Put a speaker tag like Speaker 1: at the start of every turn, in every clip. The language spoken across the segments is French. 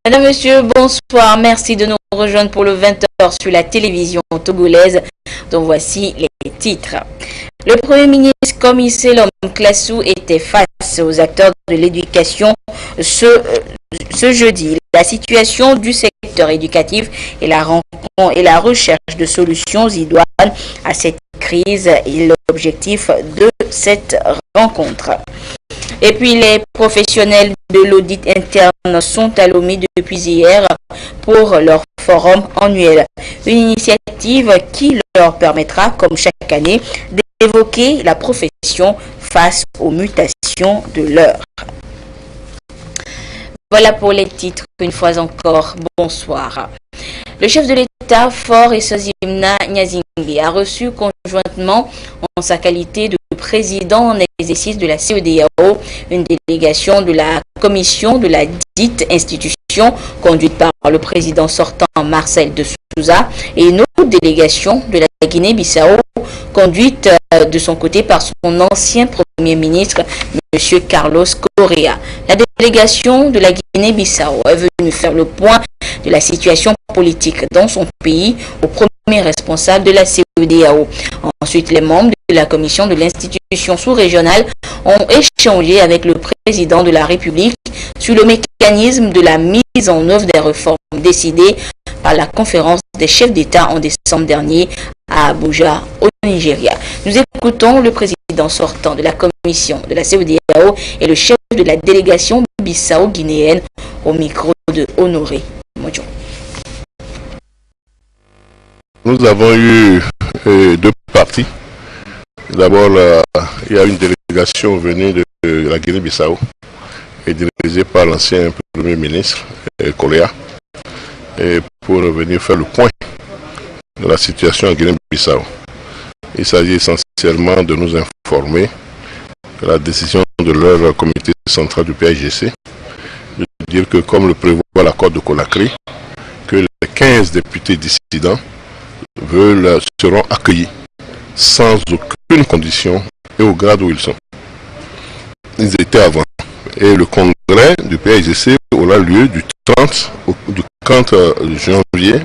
Speaker 1: Madame, Monsieur, bonsoir. Merci de nous rejoindre pour le 20h sur la télévision togolaise, dont voici les titres. Le Premier ministre Comissé Lom Classou était face aux acteurs de l'éducation ce jeudi. La situation du secteur éducatif et la recherche de solutions idoines à cette crise est l'objectif de cette rencontre. Et puis les professionnels de l'audit interne sont à Lomé depuis hier pour leur forum annuel. Une initiative qui leur permettra, comme chaque année, d'évoquer la profession face aux mutations de l'heure. Voilà pour les titres. Une fois encore, bonsoir. Le chef de l'État, Faure Eswazimana Nyazingue, a reçu conjointement, en sa qualité de président en exercice de la CEDEAO, une délégation de la commission de la dite institution conduite par le président sortant Marcel de Souza et une autre délégation de la Guinée-Bissau conduite de son côté par son ancien premier ministre, M. Carlos Correa. La délégation de la Guinée-Bissau est venue faire le point de la situation politique dans son pays au premier responsable de la CEDEAO. Ensuite, les membres de la commission de l'institution sous-régionale ont échangé avec le président de la République sur le mécanisme de la mise en œuvre des réformes décidées par la conférence des chefs d'État en décembre dernier à Abuja, au Nigeria. Nous écoutons le président sortant de la commission de la CEDEAO et le chef de la délégation bissau-guinéenne au micro de Honoré Modjo.
Speaker 2: Nous avons eu deux parties. D'abord, il y a une délégation venue de la Guinée-Bissau et dirigée par l'ancien Premier ministre, Correa, pour venir faire le point de la situation en Guinée-Bissau. Il s'agit essentiellement de nous informer de la décision de leur comité central du PAIGC, de dire que, comme le prévoit l'accord de Conakry, que les 15 députés dissidents seront accueillis sans aucune condition et au grade où ils sont. Ils étaient avant. Et le congrès du PAIGC aura lieu du 30 janvier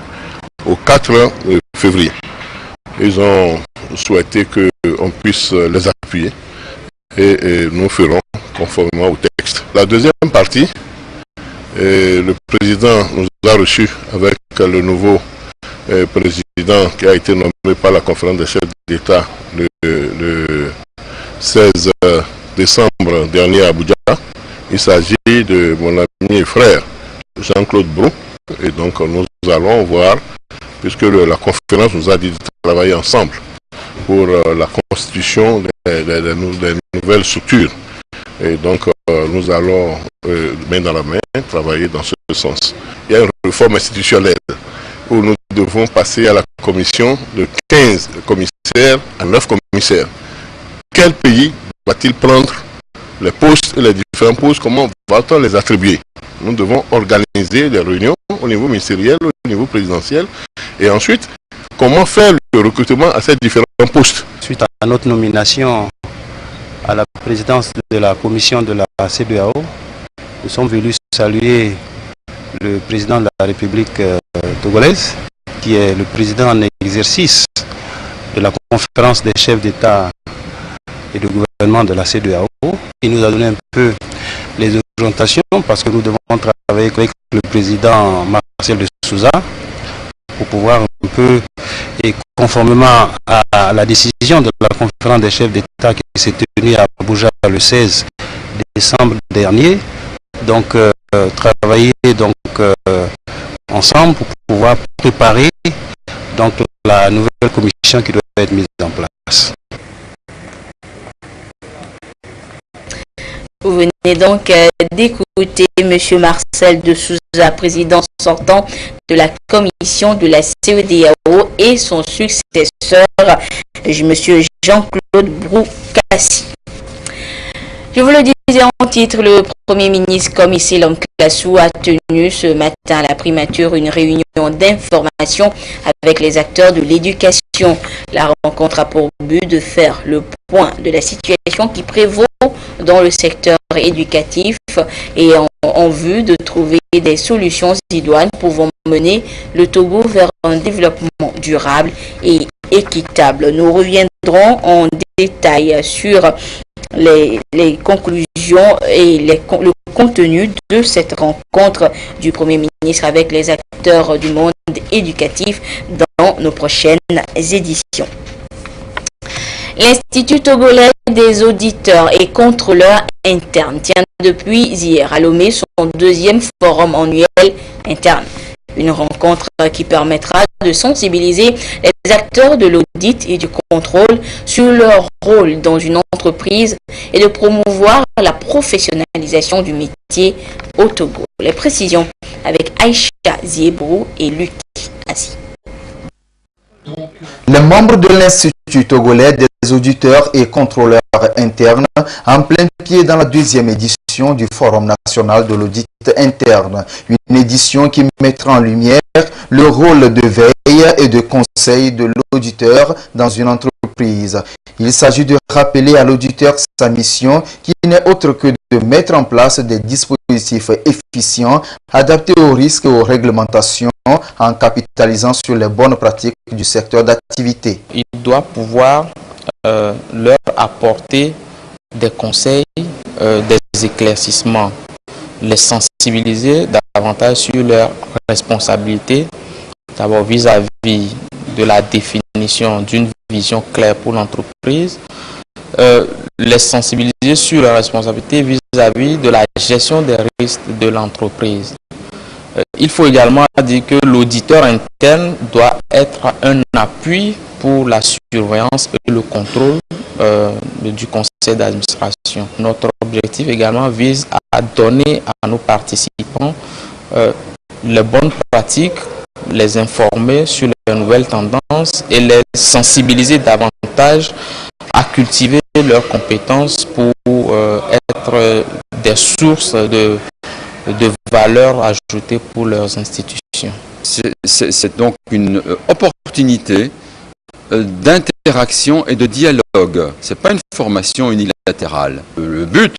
Speaker 2: au 4 février. Ils ont souhaité qu'on puisse les appuyer et nous ferons conformément au texte. La deuxième partie, le président nous a reçus avec le nouveau président qui a été nommé par la conférence des chefs d'État le 16 décembre dernier à Abuja. Il s'agit de mon ami et frère Jean-Claude Brou. Et donc nous allons voir, puisque la conférence nous a dit de travailler ensemble pour la constitution des nouvelles structures. Et donc nous allons, main dans la main, travailler dans ce sens. Il y a une réforme institutionnelle où nous devons passer à la commission de 15 commissaires à 9 commissaires. Quel pays va-t-il prendre les postes et les différents postes? Comment va-t-on les attribuer? Nous devons organiser des réunions au niveau ministériel, au niveau présidentiel. Et ensuite, comment faire le recrutement à ces différents postes?
Speaker 3: Suite à notre nomination à la présidence de la commission de la CEDEAO, nous sommes venus saluer le président de la République togolaise, qui est le président en exercice de la conférence des chefs d'État et de gouvernement de la CEDEAO. Il nous a donné un peu les orientations parce que nous devons travailler avec le président Marcel de Souza pour pouvoir un peu, et conformément à la décision de la conférence des chefs d'État qui s'est tenue à Abuja le 16 décembre dernier, donc travailler ensemble pour pouvoir préparer donc la nouvelle commission qui doit être mise en place.
Speaker 1: Vous venez donc d'écouter M. Marcel de Souza, président sortant de la commission de la CEDEAO, et son successeur, M. Jean-Claude Broukassi. Je vous le disais en titre, le Premier ministre Comissé Lom Classou a tenu ce matin à la primature une réunion d'information avec les acteurs de l'éducation. La rencontre a pour but de faire le point de la situation qui prévaut dans le secteur éducatif et en vue de trouver des solutions idoines pouvant mener le Togo vers un développement durable et équitable. Nous reviendrons en détail sur les conclusions et le contenu de cette rencontre du Premier ministre avec les acteurs du monde éducatif dans nos prochaines éditions. L'Institut togolais des auditeurs et contrôleurs internes tient depuis hier à Lomé son deuxième forum annuel interne. Une rencontre qui permettra de sensibiliser les acteurs de l'audit et du contrôle sur leur rôle dans une entreprise et de promouvoir la professionnalisation du métier au Togo. Les précisions avec Aïcha Ziebrou et Luc Assi.
Speaker 4: Les membres de l'Institut togolais des auditeurs et contrôleurs internes en plein pied dans la deuxième édition du Forum national de l'audit interne. Une édition qui mettra en lumière le rôle de veille et de conseil de l'auditeur dans une entreprise. Il s'agit de rappeler à l'auditeur sa mission qui n'est autre que de mettre en place des dispositifs efficients adaptés aux risques et aux réglementations en capitalisant sur les bonnes pratiques du secteur d'activité.
Speaker 5: Il doit pouvoir leur apporter des conseils, des éclaircissements, les sensibiliser davantage sur leurs responsabilités, d'abord vis-à-vis de la définition d'une vision claire pour l'entreprise, les sensibiliser sur leurs responsabilités vis-à-vis de la gestion des risques de l'entreprise. Il faut également dire que l'auditeur interne doit être un appui pour la surveillance et le contrôle du conseil d'administration. Notre objectif également vise à donner à nos participants les bonnes pratiques, les informer sur les nouvelles tendances et les sensibiliser davantage à cultiver leurs compétences pour être des sources de valeur ajoutée pour leurs institutions.
Speaker 6: C'est donc une opportunité d'interaction et de dialogue. Ce n'est pas une formation unilatérale. Le but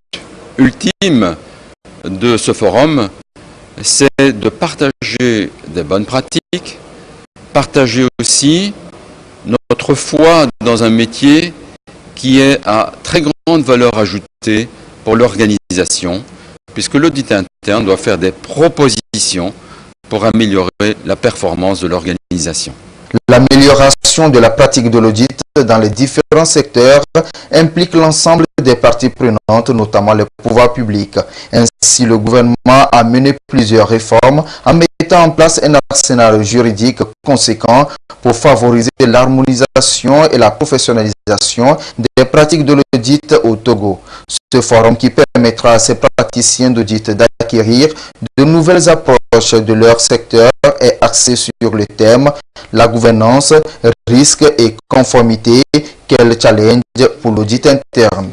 Speaker 6: ultime de ce forum, c'est de partager des bonnes pratiques, partager aussi notre foi dans un métier qui est à très grande valeur ajoutée pour l'organisation, puisque l'audit interne doit faire des propositions pour améliorer la performance de l'organisation.
Speaker 4: L'amélioration de la pratique de l'audit dans les différents secteurs implique l'ensemble des parties prenantes, notamment les pouvoirs publics. Ainsi, le gouvernement a mené plusieurs réformes en mettant en place un arsenal juridique conséquent pour favoriser l'harmonisation et la professionnalisation des pratiques de l'audit au Togo. Ce forum qui permettra à ces praticiens d'audit d'acquérir de nouvelles approches de leur secteur est axé sur le thème « La gouvernance, risque et conformité, quel challenge pour l'audit interne ».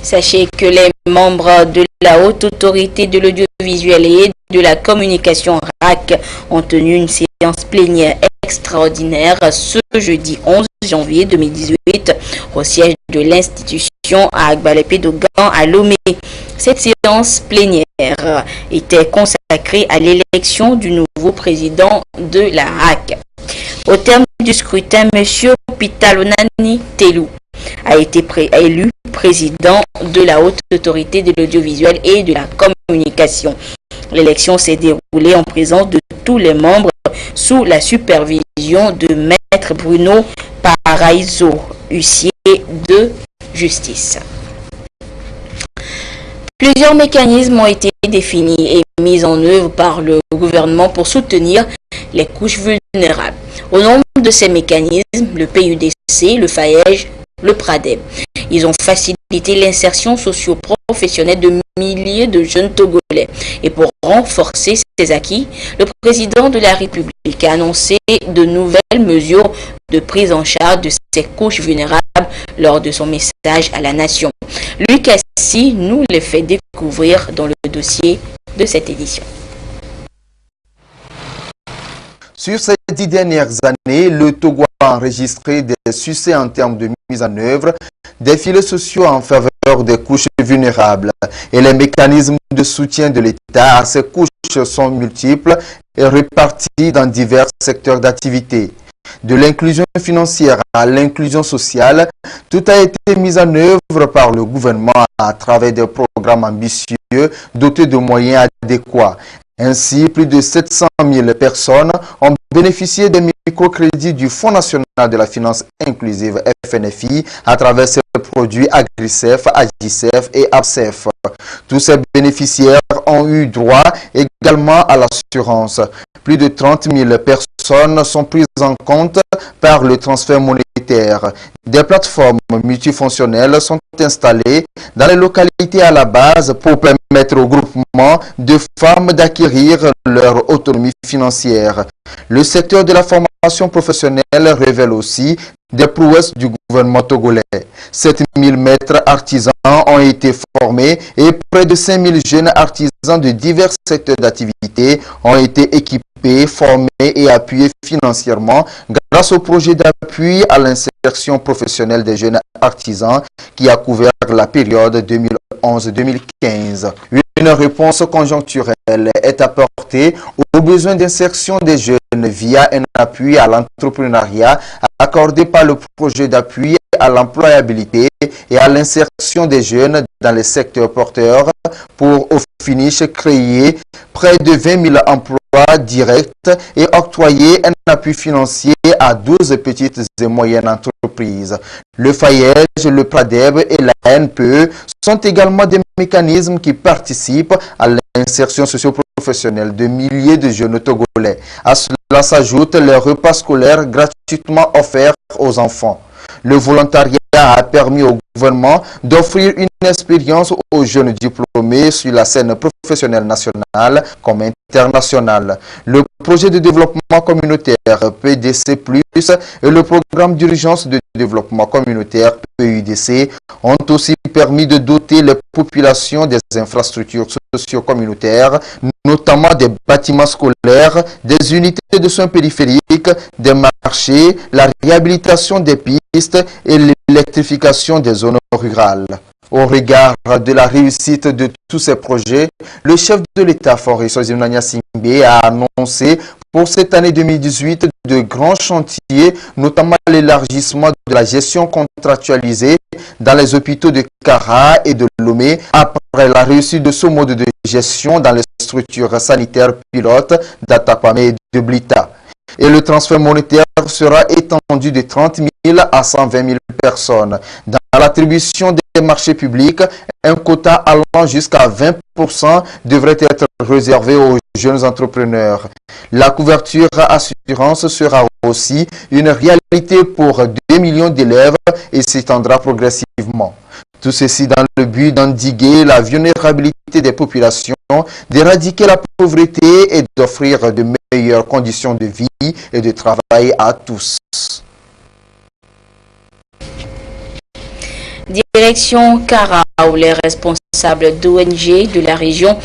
Speaker 1: Sachez que les membres de la Haute Autorité de l'Audiovisuel et de la Communication RAC ont tenu une séance plénière extraordinaire ce jeudi 11 janvier 2018 au siège de l'institution à Agbalépé-Dogan à Lomé. Cette séance plénière était consacrée à l'élection du nouveau président de la RAC. Au terme du scrutin, M. Pitalonani Telou a été élu président de la Haute Autorité de l'Audiovisuel et de la Communication. L'élection s'est déroulée en présence de tous les membres sous la supervision de Maître Bruno Paraiso, huissier de justice. Plusieurs mécanismes ont été définis et mis en œuvre par le gouvernement pour soutenir les couches vulnérables. Au nombre de ces mécanismes, le PUDC, le FAEJ, le PRADEB. Ils ont facilité l'insertion socio-professionnelle de milliers de jeunes Togolais. Et pour renforcer ces acquis, le président de la République a annoncé de nouvelles mesures de prise en charge de ces couches vulnérables lors de son message à la nation. Luc Assi nous les fait découvrir dans le dossier de cette édition.
Speaker 4: Sur ces 10 dernières années, le Togo a enregistré des succès en termes de mise en œuvre des filets sociaux en faveur des couches vulnérables. Et les mécanismes de soutien de l'État à ces couches sont multiples et répartis dans divers secteurs d'activité. De l'inclusion financière à l'inclusion sociale, tout a été mis en œuvre par le gouvernement à travers des programmes ambitieux dotés de moyens adéquats. Ainsi, plus de 700 000 personnes ont bénéficié des microcrédits du Fonds national de la finance inclusive FNFI à travers ses produits AgriCEF, AGICEF et ABCEF. Tous ces bénéficiaires ont eu droit également à l'assurance. Plus de 30 000 personnes sont prises en compte par le transfert monétaire. Des plateformes multifonctionnelles sont installées dans les localités à la base pour permettre au groupement de femmes d'acquérir leur autonomie financière. Le secteur de la formation professionnelle révèle aussi des prouesses du gouvernement togolais. 7 000 maîtres artisans ont été formés et près de 5 000 jeunes artisans de divers secteurs d'activité ont été équipés, formés et appuyés financièrement grâce au projet d'appui à l'insertion professionnelle des jeunes artisans qui a couvert la période 2011-2015. Une réponse conjoncturelle est apportée aux besoins d'insertion des jeunes via un appui à l'entrepreneuriat accordé par le projet d'appui à l'employabilité et à l'insertion des jeunes dans les secteurs porteurs pour au finish créer près de 20 000 emplois directs et octroyer un appui financier à 12 petites et moyennes entreprises. Le FAIEJ, le PRADEB et la NPE sont également des mécanismes qui participent à l'insertion socio-professionnelle de milliers de jeunes togolais. À cela s'ajoutent les repas scolaires gratuitement offerts aux enfants. Le volontariat a permis au gouvernement d'offrir une expérience aux jeunes diplômés sur la scène professionnelle nationale comme internationale. Le projet de développement communautaire PDC+, et le programme d'urgence de développement communautaire PUDC ont aussi permis de doter les populations des infrastructures socio-communautaires, notamment des bâtiments scolaires, des unités de soins périphériques, des marchés, la réhabilitation des pistes et l'électrification des zones rurales. Au regard de la réussite de tous ces projets, le chef de l'État, Faure Sozimna Gnassingbé, a annoncé pour cette année 2018 de grands chantiers, notamment l'élargissement de la gestion contractualisée dans les hôpitaux de Kara et de Lomé après la réussite de ce mode de gestion dans les structures sanitaires pilotes d'Atakwame et de Blita. Et le transfert monétaire sera étendu de 30 000 à 120 000 personnes. Dans l'attribution des marchés publics, un quota allant jusqu'à 20% devrait être réservé aux jeunes entrepreneurs. La couverture assurance sera aussi une réalité pour 2 millions d'élèves et s'étendra progressivement. Tout ceci dans le but d'endiguer la vulnérabilité des populations, d'éradiquer la pauvreté et d'offrir de meilleures conditions de vie et de travail à tous.
Speaker 1: Direction Kara, où les responsables d'ONG de la région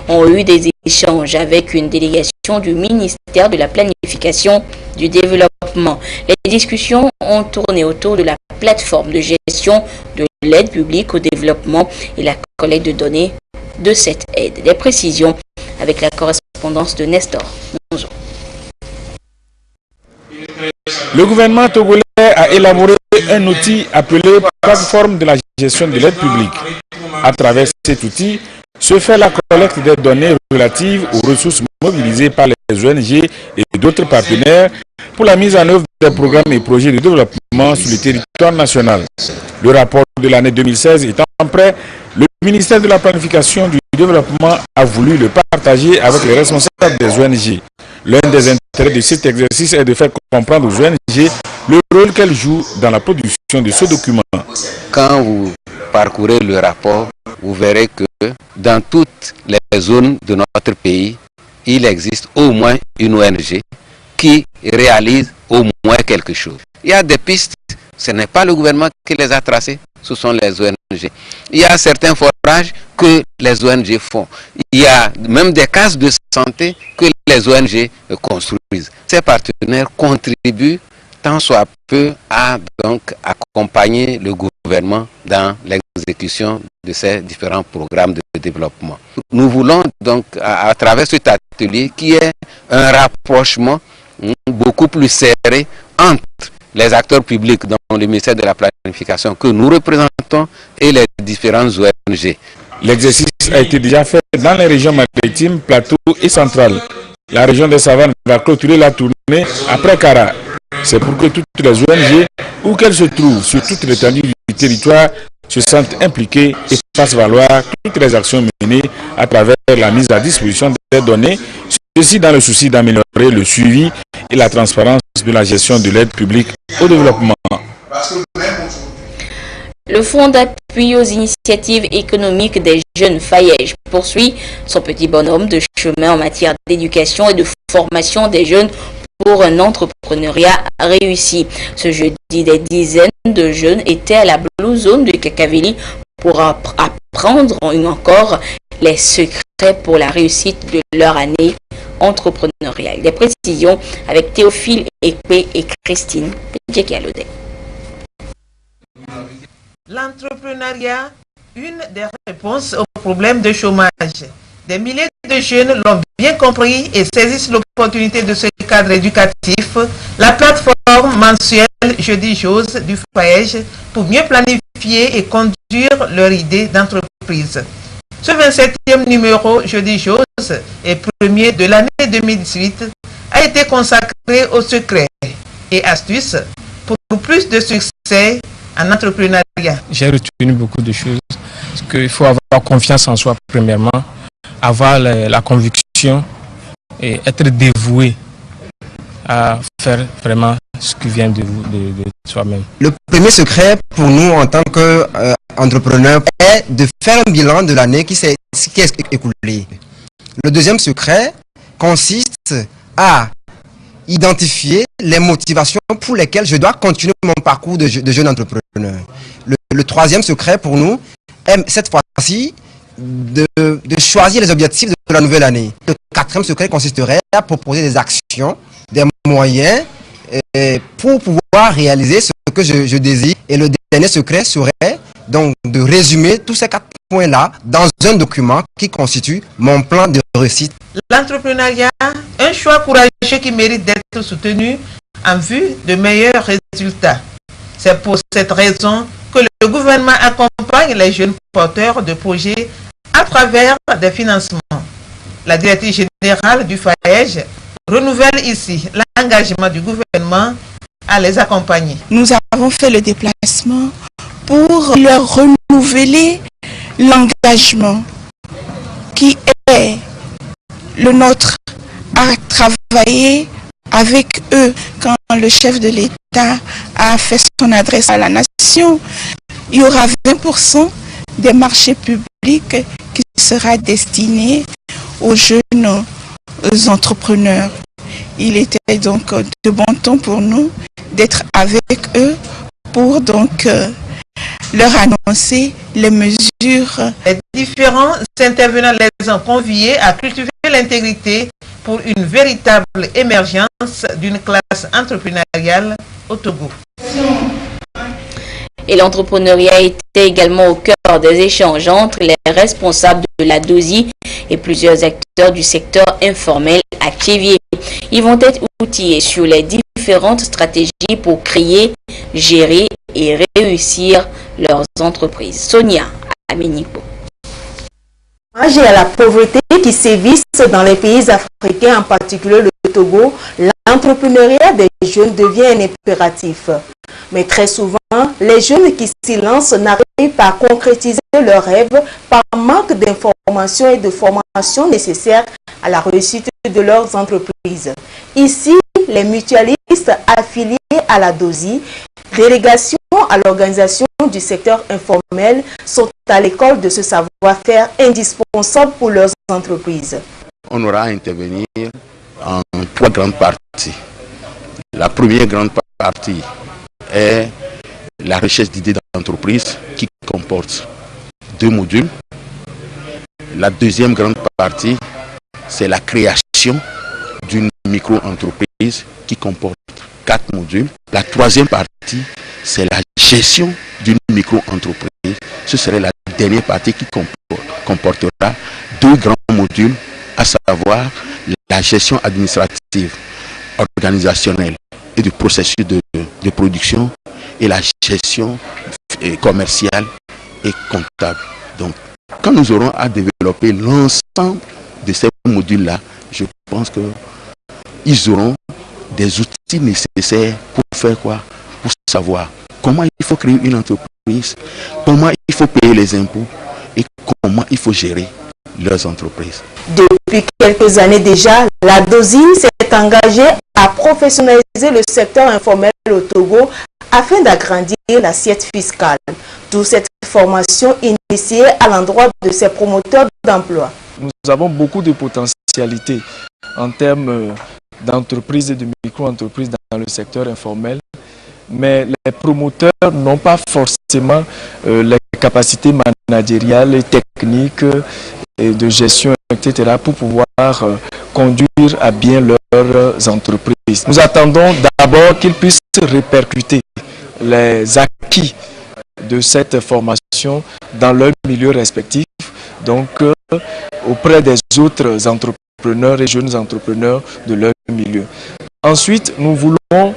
Speaker 1: ont eu des échanges avec une délégation du ministère de la Planification du Développement. Les discussions ont tourné autour de la plateforme de gestion de l'aide publique au développement et la collecte de données de cette aide. Les précisions avec la correspondance de Nestor Monzo.
Speaker 7: Le gouvernement togolais a élaboré un outil appelé plateforme de la gestion de l'aide publique. À travers cet outil, se fait la collecte des données relatives aux ressources mobilisées par les ONG et d'autres partenaires pour la mise en œuvre des programmes et projets de développement sur le territoire national. Le rapport de l'année 2016 étant prêt, le ministère de la Planification du Développement a voulu le partager avec les responsables des ONG. L'un des intérêts de cet exercice est de faire comprendre aux ONG le rôle qu'elles jouent dans la production de ce document.
Speaker 8: Quand vous parcourez le rapport, vous verrez que dans toutes les zones de notre pays, il existe au moins une ONG qui réalise au moins quelque chose. Il y a des pistes, ce n'est pas le gouvernement qui les a tracées, ce sont les ONG. Il y a certains forages que les ONG font. Il y a même des cases de santé que les ONG construisent. Ces partenaires contribuent tant soit peu à donc accompagner le gouvernement dans l'exécution de ces différents programmes de développement. Nous voulons donc, à travers cet atelier, qu'il y ait un rapprochement beaucoup plus serré entre les acteurs publics dans le ministère de la Planification que nous représentons et les différentes ONG.
Speaker 7: L'exercice a été déjà fait dans les régions maritimes, plateau et centrales. La région des Savanes va clôturer la tournée après Kara. C'est pour que toutes les ONG, où qu'elles se trouvent sur toute l'étendue du territoire, se sentent impliquées et fassent valoir toutes les actions menées à travers la mise à disposition des données, ceci dans le souci d'améliorer le suivi et la transparence de la gestion de l'aide publique au développement.
Speaker 1: Le Fonds d'appui aux initiatives économiques des jeunes Fayège poursuit son petit bonhomme de chemin en matière d'éducation et de formation des jeunes pour un entrepreneuriat réussi. Ce jeudi, des dizaines de jeunes étaient à la Blue Zone de Kakaveli pour apprendre encore les secrets pour la réussite de leur année entrepreneuriale. Des précisions avec Théophile Ekpe et Christine Djekialode.
Speaker 9: L'entrepreneuriat, une des réponses au problème de chômage. Des milliers de jeunes l'ont bien compris et saisissent l'opportunité de ce cadre éducatif, la plateforme mensuelle Jeudi Jose du Fayège pour mieux planifier et conduire leur idée d'entreprise. Ce 27e numéro Jeudi Jose et premier de l'année 2018 a été consacré aux secrets et astuces pour plus de succès en entrepreneuriat.
Speaker 10: J'ai retenu beaucoup de choses, parce qu'il faut avoir confiance en soi premièrement, avoir la conviction et être dévoué à faire vraiment ce qui vient de soi-même.
Speaker 11: Le premier secret pour nous en tant qu'entrepreneurs est de faire un bilan de l'année qui s'est écoulée. Le deuxième secret consiste à identifier les motivations pour lesquelles je dois continuer mon parcours de jeune entrepreneur. Le troisième secret pour nous est cette fois-ci de choisir les objectifs de la nouvelle année. Le quatrième secret consisterait à proposer des actions, des moyens pour pouvoir réaliser ce que je désire. Et le dernier secret serait donc de résumer tous ces 4 points-là dans un document qui constitue mon plan de réussite.
Speaker 9: L'entrepreneuriat, un choix courageux qui mérite d'être soutenu en vue de meilleurs résultats. C'est pour cette raison que le gouvernement accompagne les jeunes porteurs de projets à travers des financements. La directrice générale du Fayège renouvelle ici l'engagement du gouvernement à les accompagner.
Speaker 12: Nous avons fait le déplacement pour leur renouveler l'engagement qui est le nôtre à travailler avec eux. Quand le chef de l'État a fait son adresse à la nation, il y aura 20% des marchés publics qui sera destiné aux jeunes entrepreneurs. Il était donc de bon ton pour nous d'être avec eux pour donc leur annoncer les mesures.
Speaker 9: Les différents intervenants les ont conviés à cultiver l'intégrité pour une véritable émergence d'une classe entrepreneuriale au Togo.
Speaker 1: Et l'entrepreneuriat était également au cœur des échanges entre les responsables de la DOSI et plusieurs acteurs du secteur informel à Tchévier. Ils vont être outillés sur les différentes stratégies pour créer, gérer et réussir leurs entreprises. Sonia Amenipo.
Speaker 13: À la pauvreté qui sévissent dans les pays africains, en particulier le Togo, l'entrepreneuriat des jeunes devient un impératif. Mais très souvent, les jeunes qui s'y lancent n'arrivent pas à concrétiser leurs rêves par manque d'informations et de formation nécessaires à la réussite de leurs entreprises. Ici, les mutualistes affiliés à la DOSI, délégation à l'organisation du secteur informel, sont à l'école de ce savoir-faire indispensable pour leurs entreprises.
Speaker 14: On aura à intervenir en 3 grandes parties. La première grande partie est la recherche d'idées d'entreprise qui comporte 2 modules. La deuxième grande partie, c'est la création d'une micro-entreprise qui comporte 4 modules. La troisième partie, c'est la gestion d'une micro-entreprise ce serait la dernière partie qui comportera 2 grands modules, à savoir la gestion administrative, organisationnelle et du processus de production et la gestion commerciale et comptable. Donc, quand nous aurons à développer l'ensemble de ces modules-là, je pense qu'ils auront des outils nécessaires pour faire quoi? Pour savoir comment il faut créer une entreprise, comment il faut payer les impôts et comment il faut gérer leurs entreprises.
Speaker 13: Depuis quelques années déjà, la DOSI s'est engagée à professionnaliser le secteur informel au Togo afin d'agrandir l'assiette fiscale. D'où cette formation initiée à l'endroit de ces promoteurs d'emploi.
Speaker 10: Nous avons beaucoup de potentialités en termes d'entreprises et de micro-entreprises dans le secteur informel, mais les promoteurs n'ont pas forcément les capacités managériales et techniques et de gestion, etc. pour pouvoir conduire à bien leurs entreprises. Nous attendons d'abord qu'ils puissent répercuter les acquis de cette formation dans leur milieu respectif, donc auprès des autres entrepreneurs et jeunes entrepreneurs de leur milieu. Ensuite, nous voulons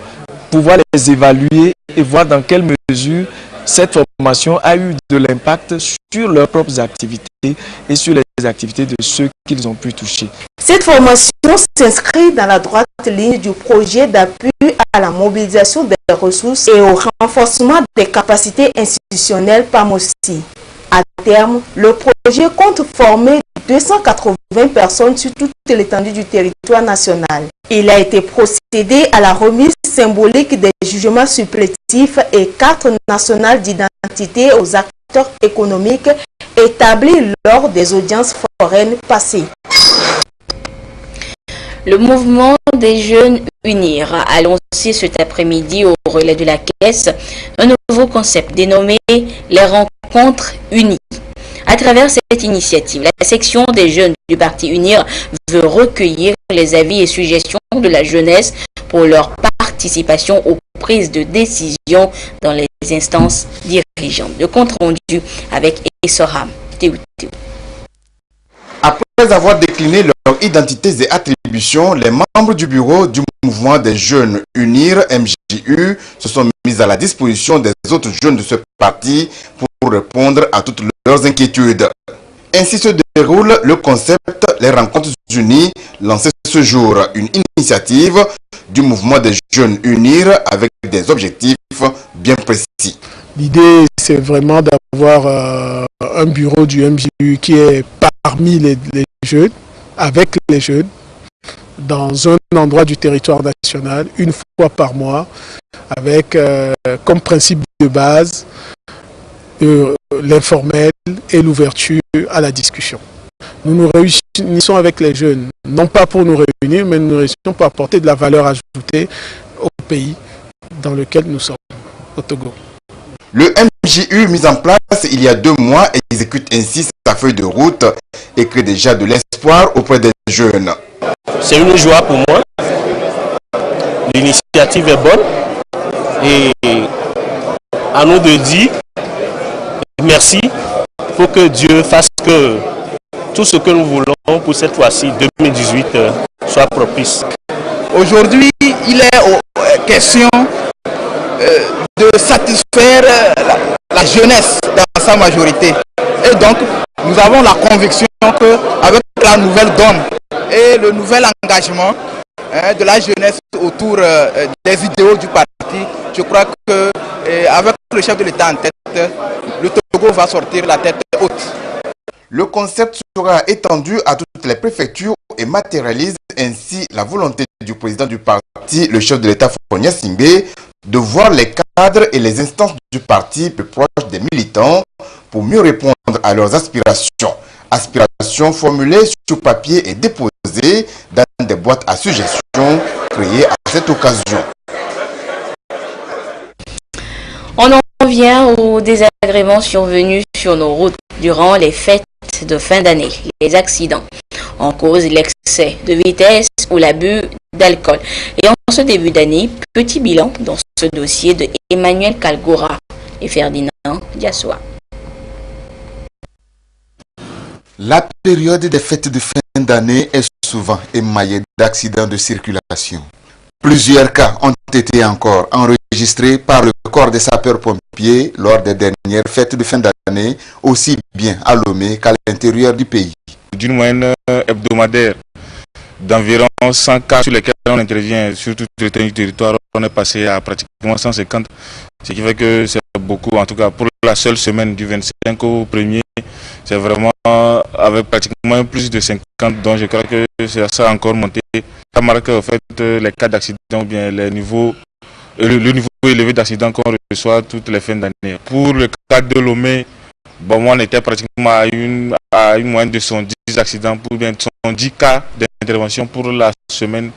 Speaker 10: pouvoir les évaluer et voir dans quelle mesure cette formation a eu de l'impact sur leurs propres activités et sur les activités de ceux qu'ils ont pu toucher.
Speaker 13: Cette formation s'inscrit dans la droite ligne du projet d'appui à la mobilisation des ressources et au renforcement des capacités institutionnelles PAMOSI. À terme, le projet compte former 280 personnes sur toute l'étendue du territoire national. Il a été procédé à la remise symbolique des jugements supplétifs et cartes nationales d'identité aux acteurs économiques établis lors des audiences foraines passées.
Speaker 1: Le mouvement des jeunes UNIR a lancé cet après-midi au relais de la Caisse un nouveau concept dénommé les rencontres unies. À travers cette initiative, la section des jeunes du parti UNIR veut recueillir les avis et suggestions de la jeunesse pour leur participation aux prises de décision dans les instances dirigeantes. Le compte rendu avec Essoram Théoutéou.
Speaker 15: Après avoir décliné leurs identités et attributions, les membres du bureau du mouvement des jeunes UNIR, MJU, se sont mis à la disposition des autres jeunes de ce parti pour répondre à toutes leurs inquiétudes. Ainsi se déroule le concept Les Rencontres Unies, lancé ce jour, une initiative du mouvement des jeunes UNIR avec des objectifs bien précis.
Speaker 16: L'idée, c'est vraiment d'avoir un bureau du MJU qui est parmi les jeunes, avec les jeunes, dans un endroit du territoire national, une fois par mois, avec comme principe de base l'informel et l'ouverture à la discussion. Nous nous réunissons avec les jeunes, non pas pour nous réunir, mais nous nous réunissons pour apporter de la valeur ajoutée au pays dans lequel nous sommes, au Togo.
Speaker 15: Le MJU mis en place il y a 2 mois exécute ainsi sa feuille de route et crée déjà de l'espoir auprès des jeunes.
Speaker 17: C'est une joie pour moi. L'initiative est bonne et à nous de dire merci pour que Dieu fasse que tout ce que nous voulons pour cette fois-ci 2018 soit propice.
Speaker 18: Aujourd'hui, il est question de satisfaire la jeunesse dans sa majorité. Et donc, nous avons la conviction qu'avec la nouvelle donne et le nouvel engagement de la jeunesse autour des idéaux du parti, je crois qu'avec le chef de l'État en tête, le Togo va sortir la tête haute.
Speaker 15: Le concept sera étendu à toutes les préfectures et matérialise ainsi la volonté du président du parti, le chef de l'État Faure Gnassingbé, de voir les cadres et les instances du parti plus proches des militants pour mieux répondre à leurs aspirations. Aspirations formulées sur papier et déposées dans des boîtes à suggestions créées à cette occasion.
Speaker 1: On en vient aux désagréments survenus sur nos routes durant les fêtes de fin d'année, les accidents. En cause l'excès de vitesse ou l'abus d'alcool. Et en ce début d'année, petit bilan dans ce dossier de Emmanuel Kalgora et Ferdinand Diassoa.
Speaker 15: La période des fêtes de fin d'année est souvent émaillée d'accidents de circulation. Plusieurs cas ont été encore enregistrés par le corps des sapeurs-pompiers lors des dernières fêtes de fin d'année, aussi bien à Lomé qu'à l'intérieur du pays.
Speaker 7: D'une moyenne hebdomadaire d'environ 100 cas sur lesquels on intervient sur toute l'étendue du territoire, on est passé à pratiquement 150, ce qui fait que c'est beaucoup. En tout cas, pour la seule semaine du 25 au 1er, c'est vraiment avec pratiquement plus de 50, donc je crois que ça a encore monté. Ça marque en fait les cas d'accident ou bien le niveau élevé d'accident qu'on reçoit toutes les fins d'année. Pour le cas de Lomé, bon, on était pratiquement à une moyenne de 110 accidents pour bien 110 cas d'intervention pour la semaine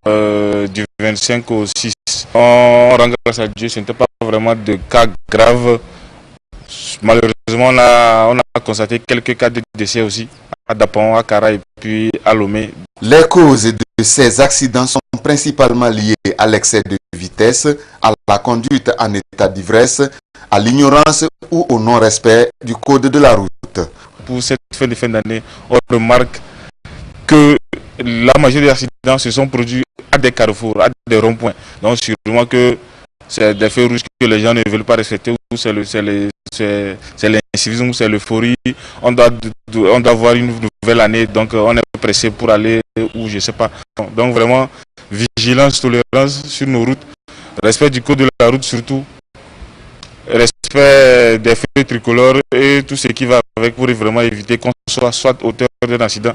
Speaker 7: du 25 au 6. On rend grâce à Dieu, ce n'était pas vraiment de cas graves. Malheureusement, on a constaté quelques cas de décès aussi à Dapon, à Kara et puis à Lomé.
Speaker 15: Les causes de ces accidents sont principalement liées à l'excès de vitesse, à la conduite en état d'ivresse, à l'ignorance ou au non-respect du code de la route.
Speaker 7: Pour cette fin de fin d'année, on remarque que la majorité des accidents se sont produits à des carrefours, à des ronds-points. Donc sûrement que c'est des feux rouges que les gens ne veulent pas respecter, ou c'est l'incivisme, ou c'est l'euphorie. On doit avoir une nouvelle année, donc on est pressé pour aller où je ne sais pas. Donc vraiment, vigilance, tolérance sur nos routes, respect du code de la route surtout, respect des feux tricolores et tout ce qui va avec pour vraiment éviter qu'on soit auteur d'un accident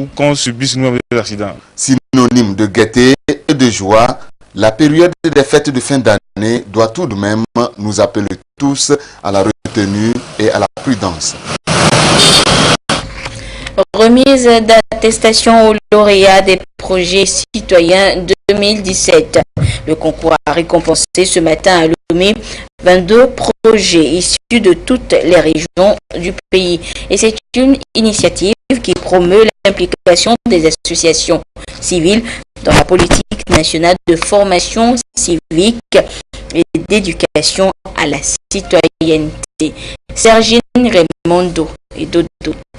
Speaker 7: ou qu'on subisse nous-mêmes des accidents.
Speaker 15: Synonyme de gaieté et de joie, la période des fêtes de fin d'année doit tout de même nous appeler tous à la retenue et à la prudence.
Speaker 1: Remise d'attestation aux lauréats des projets citoyens 2017. Le concours a récompensé ce matin à Lomé 22 projets issus de toutes les régions du pays. Et c'est une initiative qui promeut l'implication des associations civiles dans la politique nationale de formation civique et d'éducation à la citoyenneté. Sergine Raimondo et Dodo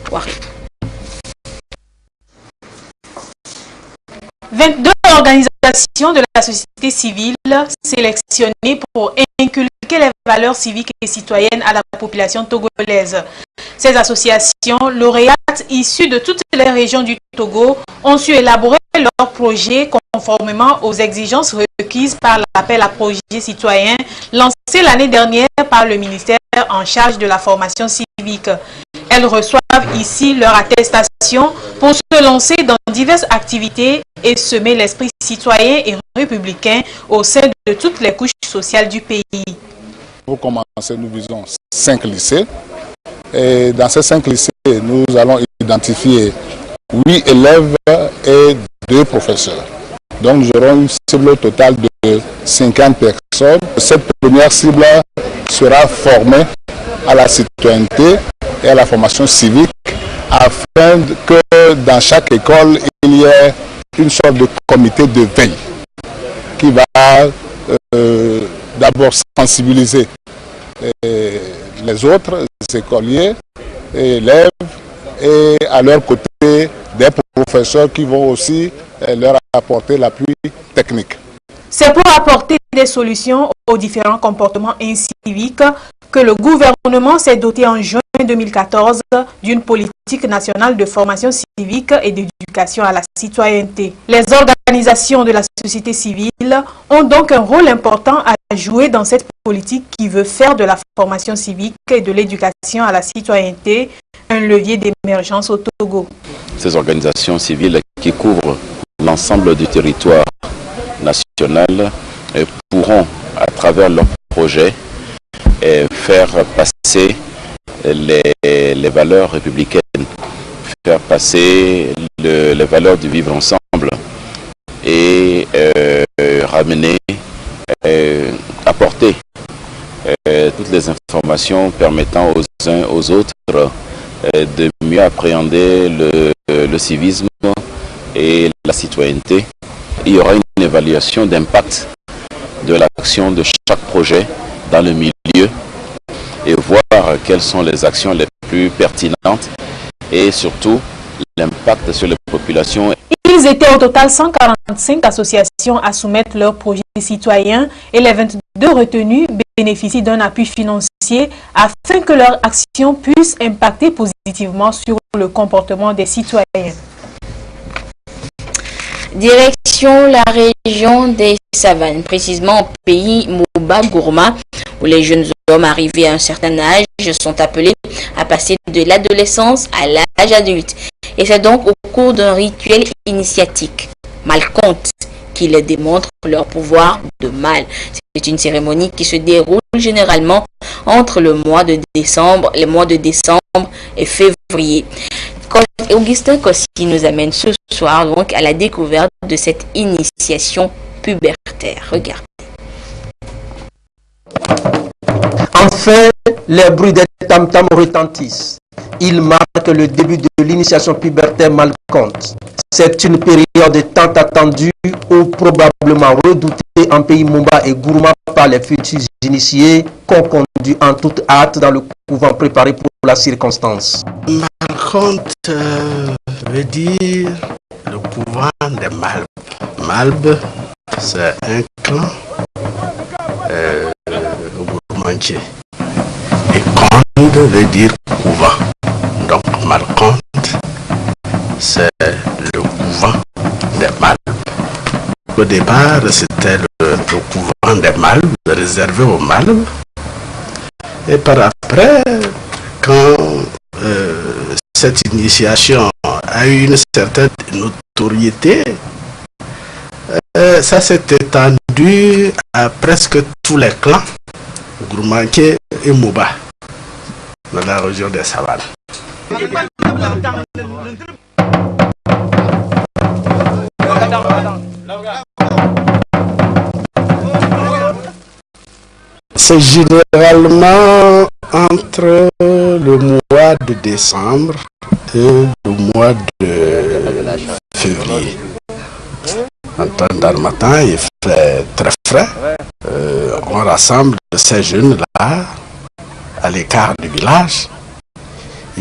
Speaker 1: Poiré.
Speaker 19: 22 organisations de la société civile sélectionnées pour inculquer les valeurs civiques et citoyennes à la population togolaise. Ces associations lauréates issues de toutes les régions du Togo ont su élaborer leurs projets conformément aux exigences requises par l'appel à projets citoyens lancé l'année dernière par le ministère en charge de la formation civique. Elles reçoivent ici leur attestation pour se lancer dans diverses activités et semer l'esprit citoyen et républicain au sein de toutes les couches sociales du pays.
Speaker 20: Pour commencer, nous visons 5 lycées. Et dans ces 5 lycées, nous allons identifier 8 élèves et 2 professeurs. Donc nous aurons une cible totale de 50 personnes. Cette première cible sera formée à la citoyenneté et à la formation civique afin que dans chaque école, il y ait une sorte de comité de veille qui va d'abord sensibiliser les autres écoliers et élèves et à leur côté des professeurs qui vont aussi leur apporter l'appui technique.
Speaker 19: C'est pour apporter des solutions aux différents comportements inciviques que le gouvernement s'est doté en juin 2014 d'une politique nationale de formation civique et d'éducation à la citoyenneté. Les organisations de la société civile ont donc un rôle important à jouer dans cette politique qui veut faire de la formation civique et de l'éducation à la citoyenneté un levier d'émergence au Togo.
Speaker 14: Ces organisations civiles qui couvrent l'ensemble du territoire national pourront, à travers leurs projets, faire passer les valeurs républicaines, faire passer les valeurs du vivre ensemble et ramener, apporter toutes les informations permettant aux uns aux autres de mieux appréhender le civisme et la citoyenneté. Il y aura une évaluation d'impact de l'action de chaque projet dans le milieu et voir quelles sont les actions les plus pertinentes et surtout l'impact sur les populations.
Speaker 19: Ils étaient au total 145 associations à soumettre leurs projets citoyens et les 22 retenus bénéficient d'un appui financier afin que leur action puisse impacter positivement sur le comportement des citoyens.
Speaker 1: Direction la région des Savanes, précisément au pays Moba Gourma, où les jeunes hommes arrivés à un certain âge sont appelés à passer de l'adolescence à l'âge adulte. Et c'est donc au cours d'un rituel initiatique, Malcompte, qu'ils démontrent leur pouvoir de mal. C'est une cérémonie qui se déroule généralement entre les mois de décembre et février. Augustin Kossi nous amène ce soir donc à la découverte de cette initiation pubertaire. Regardez.
Speaker 21: Enfin, les bruits des tam-tams retentissent. Ils marquent le début de l'initiation pubertaire Malcompte. C'est une période tant attendue ou probablement redoutée en pays Moba et Gourma par les futurs initiés qu'on conduit en toute hâte dans le couvent préparé pour la circonstance.
Speaker 22: Malcompte veut dire le couvent des Malbes. Malbes, c'est un clan gourmandier. Et Conde veut dire couvent. Donc Malcompte, c'est le couvent des Malbes. Au départ, c'était le couvent des Malbes, réservé aux Malbes. Et par après, quand cette initiation a eu une certaine notoriété, ça s'est étendu à presque tous les clans, Gourmanké et Moba, dans la région des Savanes. C'est généralement entre le mois de décembre et le mois de février. En temps d'harmattan, il fait très frais. On rassemble ces jeunes-là à l'écart du village.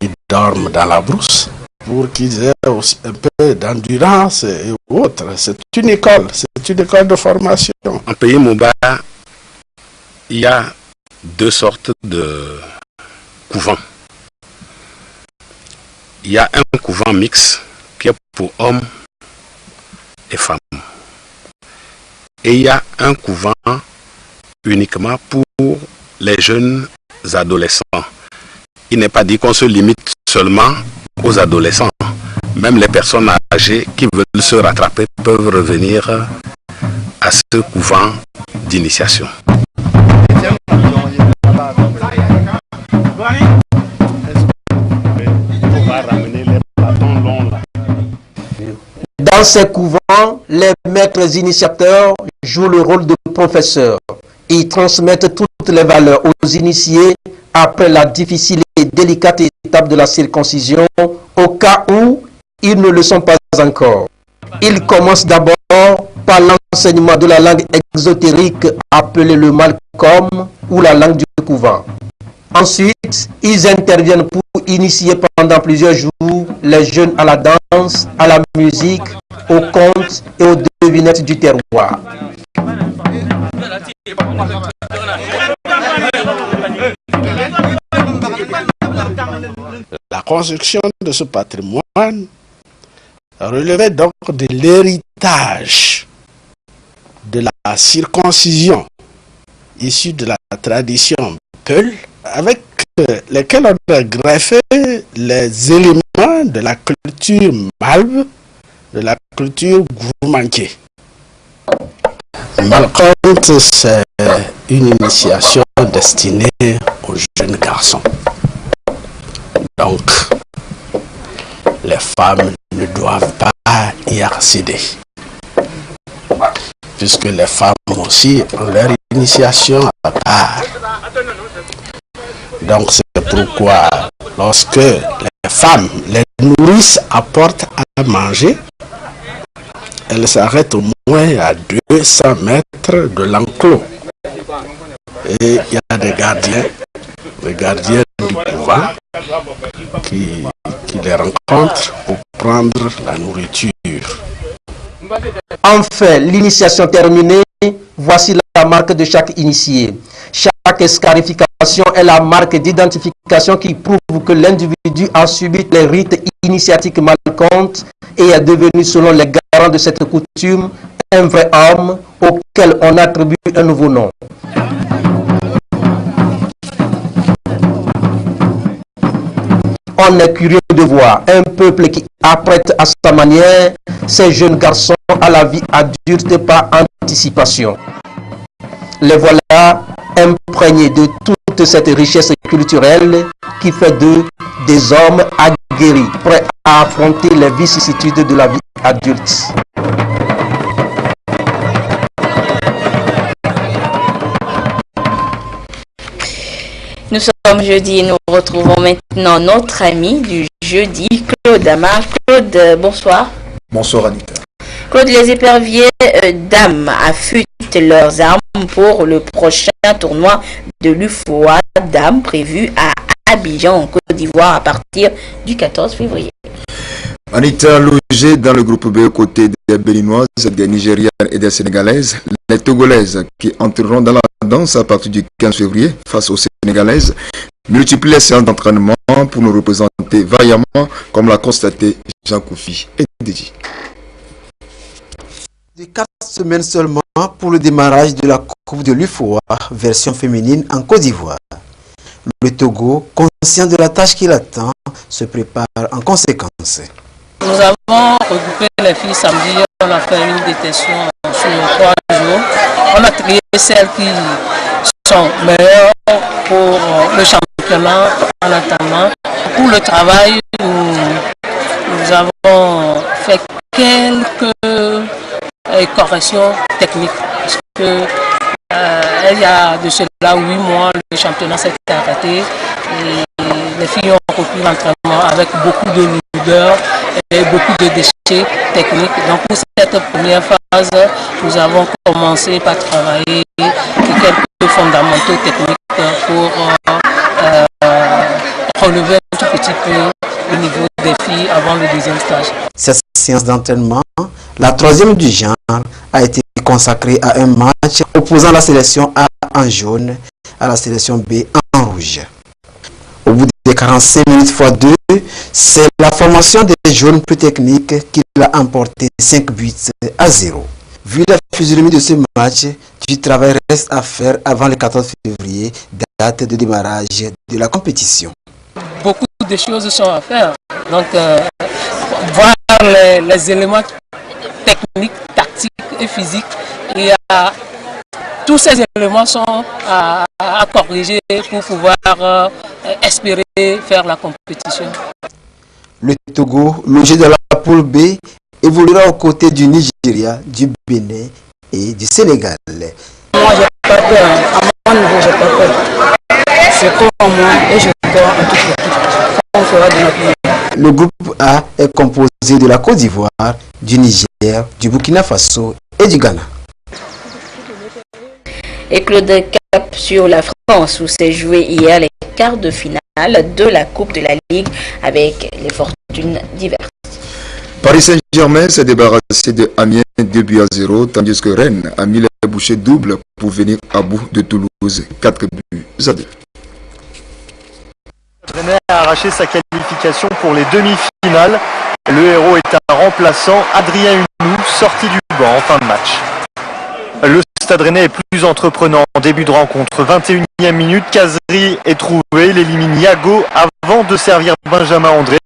Speaker 22: Ils dorment dans la brousse pour qu'ils aient un peu d'endurance et autres. C'est une école de formation.
Speaker 14: En pays Moba, il y a deux sortes de couvents. Il y a un couvent mixte qui est pour hommes et femmes. Et il y a un couvent uniquement pour les jeunes adolescents. Il n'est pas dit qu'on se limite seulement aux adolescents. Même les personnes âgées qui veulent se rattraper peuvent revenir à ce couvent d'initiation.
Speaker 21: Dans ces couvents, les maîtres initiateurs jouent le rôle de professeurs. Ils transmettent toutes les valeurs aux initiés après la difficile et délicate étape de la circoncision, au cas où ils ne le sont pas encore. Ils commencent d'abord par l'enseignement de la langue exotérique appelée le Malcom ou la langue du couvent. Ensuite, ils interviennent pour initier pendant plusieurs jours les jeunes à la danse, à la musique, aux contes et aux devinettes du terroir.
Speaker 22: La construction de ce patrimoine relevait donc de l'héritage de la circoncision issue de la tradition Peul, avec lesquels on a greffé les éléments de la culture malbe, de la culture gourmandier. Malcompte, c'est une initiation destinée aux jeunes garçons. Donc, les femmes ne doivent pas y accéder, puisque les femmes aussi ont leur initiation à part. Donc c'est pourquoi lorsque les femmes les nourrices apportent à manger, elles s'arrêtent au moins à 200 mètres de l'enclos. Et il y a des gardiens du couvent qui les rencontres pour prendre la nourriture.
Speaker 21: Enfin, l'initiation terminée, voici la marque de chaque initié. Chaque scarification est la marque d'identification qui prouve que l'individu a subi les rites initiatiques malcomptes et est devenu, selon les garants de cette coutume, un vrai homme auquel on attribue un nouveau nom. On est curieux de voir un peuple qui apprête à sa manière ces jeunes garçons à la vie adulte par anticipation. Les voilà imprégnés de toute cette richesse culturelle qui fait d'eux des hommes aguerris, prêts à affronter les vicissitudes de la vie adulte.
Speaker 1: Nous sommes jeudi et nous retrouvons maintenant notre ami du jeudi, Claude Amar. Claude, bonsoir.
Speaker 2: Bonsoir Anita.
Speaker 1: Claude, les éperviers dames affûtent leurs armes pour le prochain tournoi de l'UFOA dames prévu à Abidjan en Côte d'Ivoire à partir du 14 février.
Speaker 2: Anita, logée dans le groupe B aux côtés des Béninoises, des Nigériennes et des Sénégalaises, les Togolaises qui entreront dans la danse à partir du 15 février face aux Sénégalaises multiplient les séances d'entraînement pour nous représenter vaillamment, comme l'a constaté Jean Koufi et Dédi.
Speaker 3: De 4 semaines seulement pour le démarrage de la Coupe de l'UFOA, version féminine en Côte d'Ivoire. Le Togo, conscient de la tâche qui l'attend, se prépare en conséquence.
Speaker 23: Nous avons regroupé les filles samedi, on a fait une détection sur 3 jours. On a trié celles qui sont meilleures pour le championnat en attendant. Pour le travail, nous avons fait quelques corrections techniques. Parce que il y a de cela 8 mois, le championnat s'est arrêté et les filles ont repris l'entraînement avec beaucoup de lourdeur et beaucoup de déchets techniques. Donc pour cette première phase, nous avons commencé par travailler quelques fondamentaux techniques pour relever un tout petit peu le niveau des filles avant le deuxième stage.
Speaker 3: Cette séance d'entraînement, la 3e du genre, a été consacrée à un match opposant la sélection A en jaune à la sélection B en rouge. Au bout des 45 minutes x 2, c'est la formation des jaunes plus techniques qui l'a emporté 5 buts à 0. Vu la physionomie de ce match, du travail reste à faire avant le 14 février, date de démarrage de la compétition.
Speaker 23: Beaucoup de choses sont à faire. Donc, voir les éléments techniques, tactiques et physiques. Et tous ces éléments sont à corriger pour pouvoir espérer faire la compétition. Le
Speaker 3: Togo, logé dans la poule B, évoluera aux côtés du Nigeria, du Bénin et du Sénégal.
Speaker 24: Moi, j'ai pas peur. À mon niveau, j'ai pas peur. C'est pour moi et je crois en toute l'équipe. On fera de notre mieux.
Speaker 3: Le groupe A est composé de la Côte d'Ivoire, du Niger, du Burkina Faso et du Ghana.
Speaker 1: Et Claude, cap sur la France où s'est joué hier les quarts de finale de la Coupe de la Ligue avec les fortunes diverses.
Speaker 2: Paris Saint-Germain s'est débarrassé de Amiens 2-0, tandis que Rennes a mis les bouchées doubles pour venir à bout de Toulouse 4-2.
Speaker 25: Rennes a arraché sa qualification pour les demi-finales. Le héros est un remplaçant, Adrien Hunou, sorti du banc en fin de match. Le Stade Rennais est plus entreprenant en début de rencontre. 21e minute, Kazri est trouvé, il élimine Yago avant de servir Benjamin André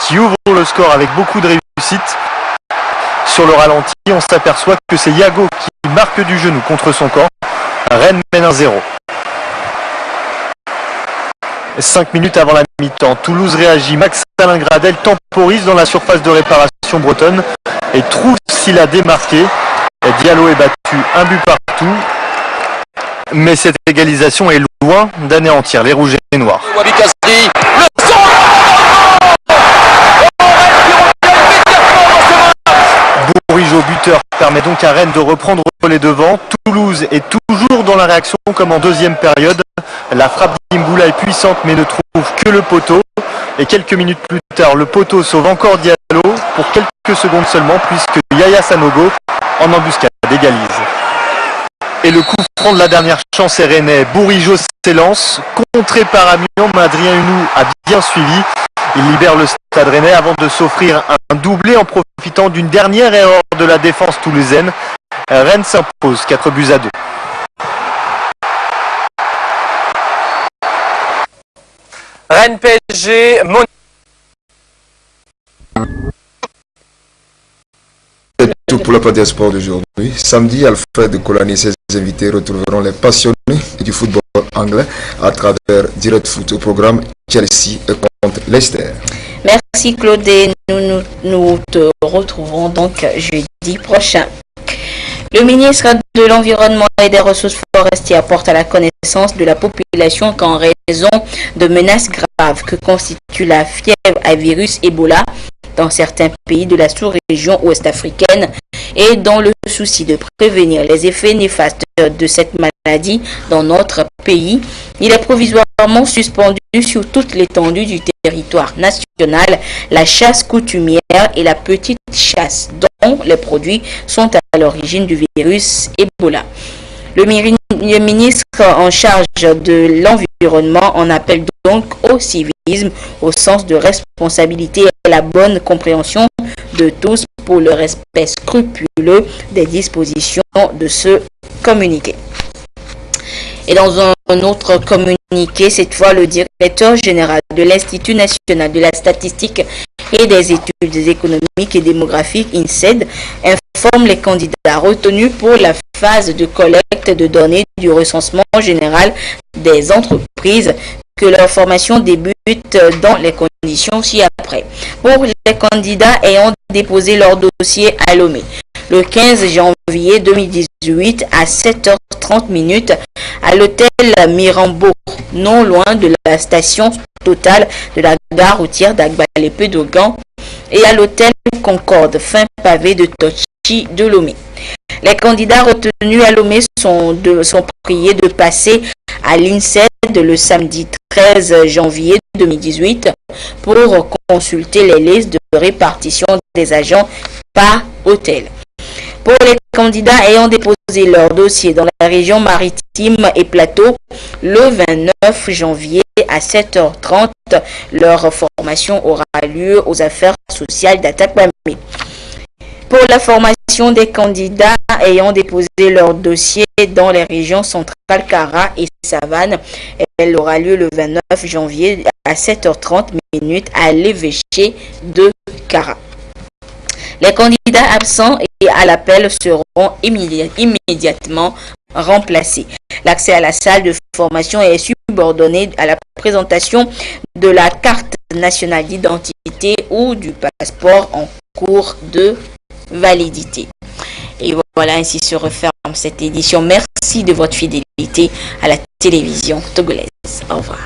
Speaker 25: qui ouvre le score avec beaucoup de réussite. Sur le ralenti, on s'aperçoit que c'est Yago qui marque du genou contre son corps. Rennes mène 1-0. 5 minutes avant la mi-temps, Toulouse réagit. Max-Alain Gradel temporise dans la surface de réparation bretonne et trouve s'il a démarqué. Diallo est battu 1 but partout, mais cette égalisation est loin d'anéantir les rouges et noirs. Bourigeaud buteur permet donc à Rennes de reprendre les devants. Toulouse est toujours dans la réaction comme en deuxième période. La frappe d'Imboula est puissante mais ne trouve que le poteau. Et quelques minutes plus tard, le poteau sauve encore Diallo pour quelques secondes seulement puisque Yaya Sanogo en embuscade égalise. Et le coup franc de la dernière chance est rennais. Bourigeaud s'élance, contré par Amiens, mais Adrien Hunou a bien suivi. Il libère le Stade Rennais avant de s'offrir un doublé en profitant d'une dernière erreur de la défense toulousaine. Rennes s'impose 4-2.
Speaker 4: Rennes PSG,
Speaker 2: C'est tout pour la partie sport d'aujourd'hui. Samedi, Alfred Colani et ses invités retrouveront les passionnés du football anglais à travers Direct Foot au programme Chelsea contre Leicester.
Speaker 1: Merci Claude et nous te retrouverons donc jeudi prochain. Le ministre de l'Environnement et des Ressources forestières apporte à la connaissance de la population qu'en raison de menaces graves que constitue la fièvre à virus Ebola dans certains pays de la sous-région ouest-africaine et dans le souci de prévenir les effets néfastes de cette maladie dans notre pays, il est provisoirement suspendu sur toute l'étendue du territoire national la chasse coutumière et la petite chasse dont les produits sont à l'origine du virus Ebola. Le ministre en charge de l'environnement en appelle donc au civisme, au sens de responsabilité et à la bonne compréhension de tous pour le respect scrupuleux des dispositions de ce communiqué. Et dans un autre communiqué, cette fois, le directeur général de l'Institut national de la statistique et des études économiques et démographiques, INSED, informe les candidats retenus pour la phase de collecte de données du recensement général des entreprises que leur formation débute dans les conditions ci-après. Pour les candidats ayant déposé leur dossier à Lomé, le 15 janvier 2018 à 7h30 à l'hôtel Mirambeau, non loin de la station Total de la gare routière d'Agbalépé-Dogan, et à l'hôtel Concorde, fin pavé de Tochi de Lomé. Les candidats retenus à Lomé sont priés de passer à l'INSED le samedi 13 janvier 2018 pour consulter les listes de répartition des agents par hôtel. Pour les candidats ayant déposé leur dossier dans la région maritime et plateau, le 29 janvier à 7h30, leur formation aura lieu aux affaires sociales d'Atakwame. Pour la formation des candidats ayant déposé leur dossier dans les régions centrales Kara et Savane, elle aura lieu le 29 janvier à 7h30 à l'évêché de Kara. Les candidats absents et à l'appel seront immédiatement remplacés. L'accès à la salle de formation est subordonné à la présentation de la carte nationale d'identité ou du passeport en cours de validité. Et voilà, ainsi se referme cette édition. Merci de votre fidélité à la télévision togolaise. Au revoir.